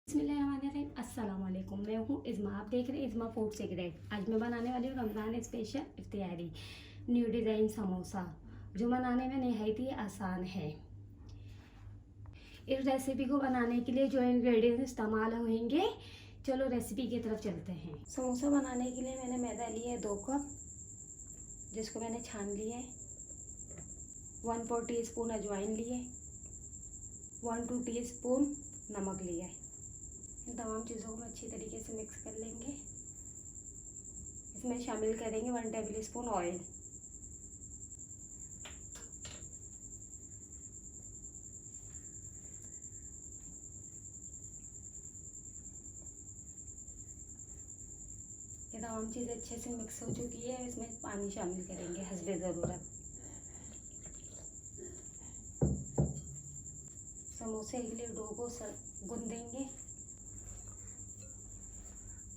बिस्मिल्लाहिर्रहमानिर्रहीम। अस्सलाम वालेकुम। मैं हूँ इज़्मा, आप देख रहे हैं इज़्मा फूड सीक्रेट। आज मैं बनाने वाली हूँ रमज़ान स्पेशल इफ्तियारी न्यू डिज़ाइन समोसा, जो बनाने में नहायत ही आसान है। इस रेसिपी को बनाने के लिए जो इंग्रेडिएंट्स इस्तेमाल होंगे, चलो रेसिपी की तरफ चलते हैं। समोसा बनाने के लिए मैंने मैदा लिया है 2 कप, जिसको मैंने छान लिया है। 1/4 टीस्पून अजवाइन लिए, 1-2 टीस्पून नमक लिया है। इन तमाम चीज़ों को अच्छी तरीके से मिक्स कर लेंगे। इसमें शामिल करेंगे 1 टेबल स्पून ऑयल। ये तमाम चीज़ें अच्छे से मिक्स हो चुकी है। इसमें पानी शामिल करेंगे हस्बे ज़रूरत। समोसे के लिए डो को गूंदेंगे।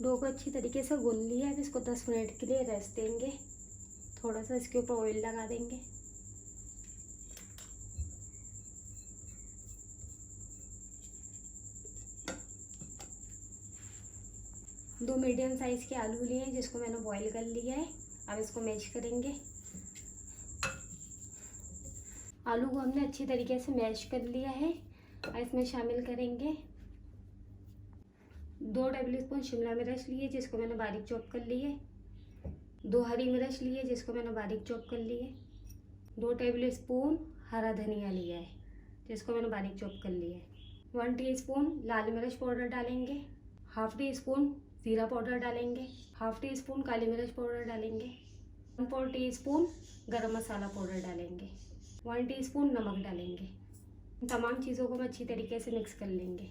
डो को अच्छी तरीके से गूंद लिया। अब इसको 10 मिनट के लिए रेस्ट देंगे। थोड़ा सा इसके ऊपर ऑयल लगा देंगे। दो मीडियम साइज़ के आलू लिए हैं, जिसको मैंने बॉईल कर लिया है। अब इसको मैश करेंगे। आलू को हमने अच्छी तरीके से मैश कर लिया है। अब इसमें शामिल करेंगे 2 टेबल स्पून शिमला मिर्च लिए, जिसको मैंने बारीक चॉप कर ली है। 2 हरी मिर्च लिए, जिसको मैंने बारीक चॉप कर ली है। 2 टेबल स्पून हरा धनिया लिया है, जिसको मैंने बारीक चॉप कर लिया है। 1 टीस्पून लाल मिर्च पाउडर डालेंगे। हाफ टी स्पून ज़ीरा पाउडर डालेंगे। हाफ टी स्पून काली मिर्च पाउडर डालेंगे। 1/4 टीस्पून गरम मसाला पाउडर डालेंगे। 1 टीस्पून नमक डालेंगे। तमाम चीज़ों को हम अच्छी तरीके से मिक्स कर लेंगे।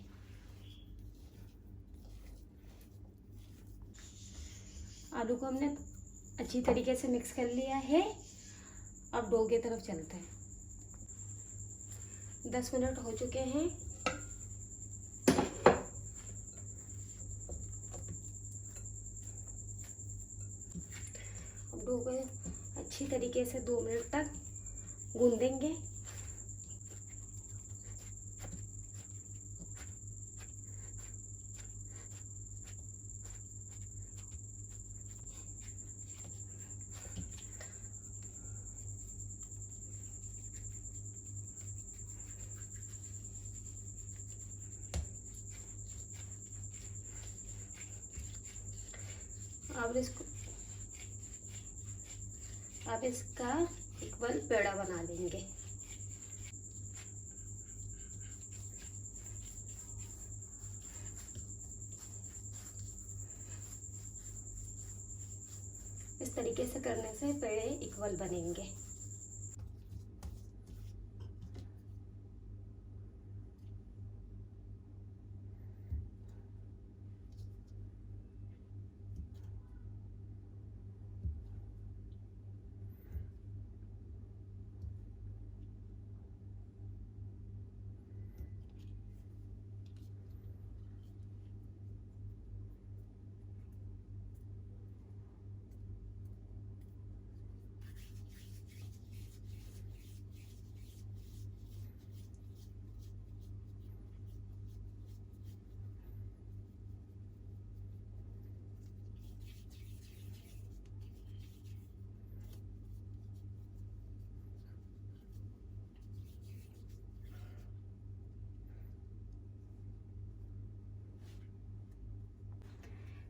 आलू को हमने अच्छी तरीके से मिक्स कर लिया है। अब डो की तरफ चलते हैं। 10 मिनट हो चुके हैं। अब डो को अच्छी तरीके से 2 मिनट तक गूंदेंगे। अब इसका इक्वल पेड़ा बना लेंगे। इस तरीके से करने से पेड़े इक्वल बनेंगे।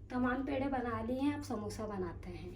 तमाम पेड़े बना लिए हैं। अब समोसा बनाते हैं।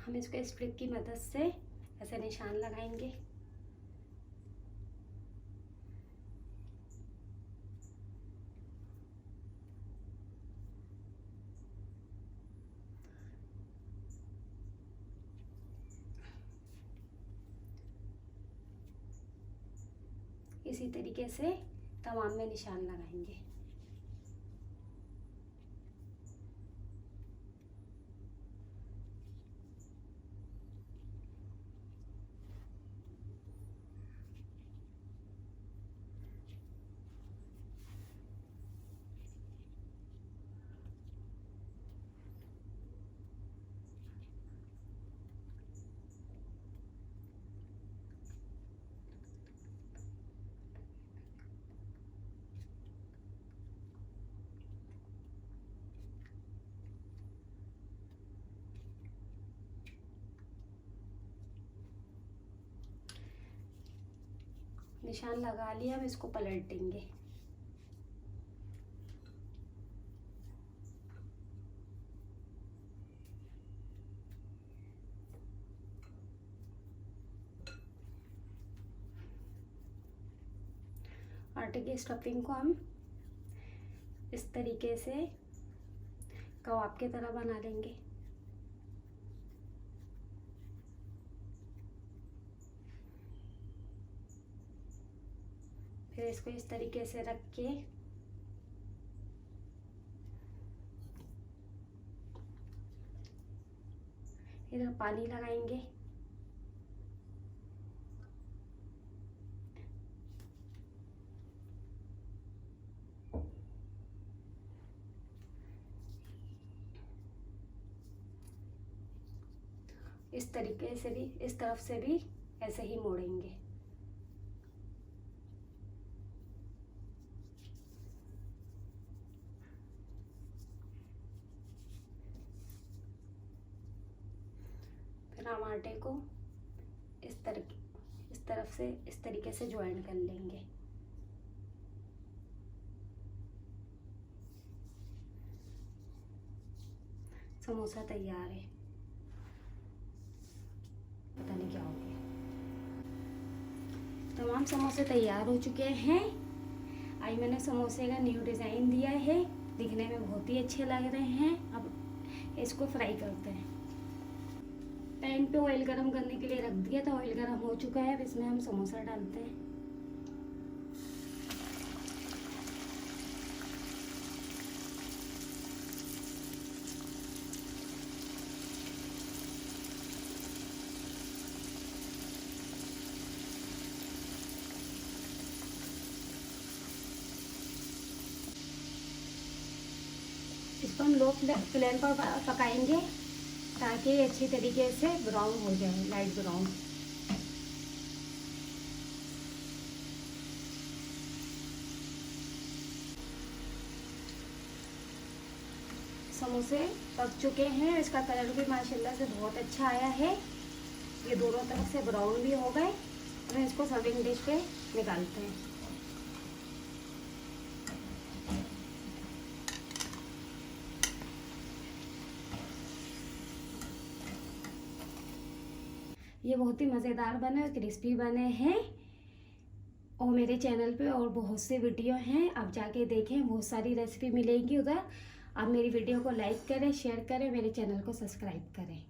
हम इसको स्प्रिक की मदद से ऐसे निशान लगाएंगे। इसी तरीके से तमाम में निशान लगाएंगे। निशान लगा लिया, अब इसको पलटेंगे। आटे की स्टफिंग को हम इस तरीके से कबाब की तरह बना लेंगे। फिर इसको इस तरीके से रख के इधर पानी लगाएंगे। इस तरीके से भी, इस तरफ से भी ऐसे ही मोड़ेंगे। फिर हम आटे को इस तरफ से इस तरीके से ज्वाइन कर लेंगे। समोसा तैयार है। पता नहीं क्या हो गया। तमाम समोसे तैयार हो चुके हैं। आज मैंने समोसे का न्यू डिज़ाइन दिया है, दिखने में बहुत ही अच्छे लग रहे हैं। अब इसको फ्राई करते हैं। पैन पे ऑयल गरम करने के लिए रख दिया था, ऑयल गरम हो चुका है। अब इसमें हम समोसा डालते हैं। इसको हम लो फ्लेम पर पकाएंगे ताकि अच्छी तरीके से ब्राउन हो जाए, लाइट ब्राउन। समोसे पक चुके हैं। इसका कलर भी माशाल्लाह से बहुत अच्छा आया है। ये दोनों तरफ से ब्राउन भी हो गए। और इसको सर्विंग डिश पे निकालते हैं। ये बहुत ही मज़ेदार बने और क्रिस्पी बने हैं। और मेरे चैनल पे और बहुत से वीडियो हैं, आप जाके देखें, बहुत सारी रेसिपी मिलेगी उधर। आप मेरी वीडियो को लाइक करें, शेयर करें, मेरे चैनल को सब्सक्राइब करें।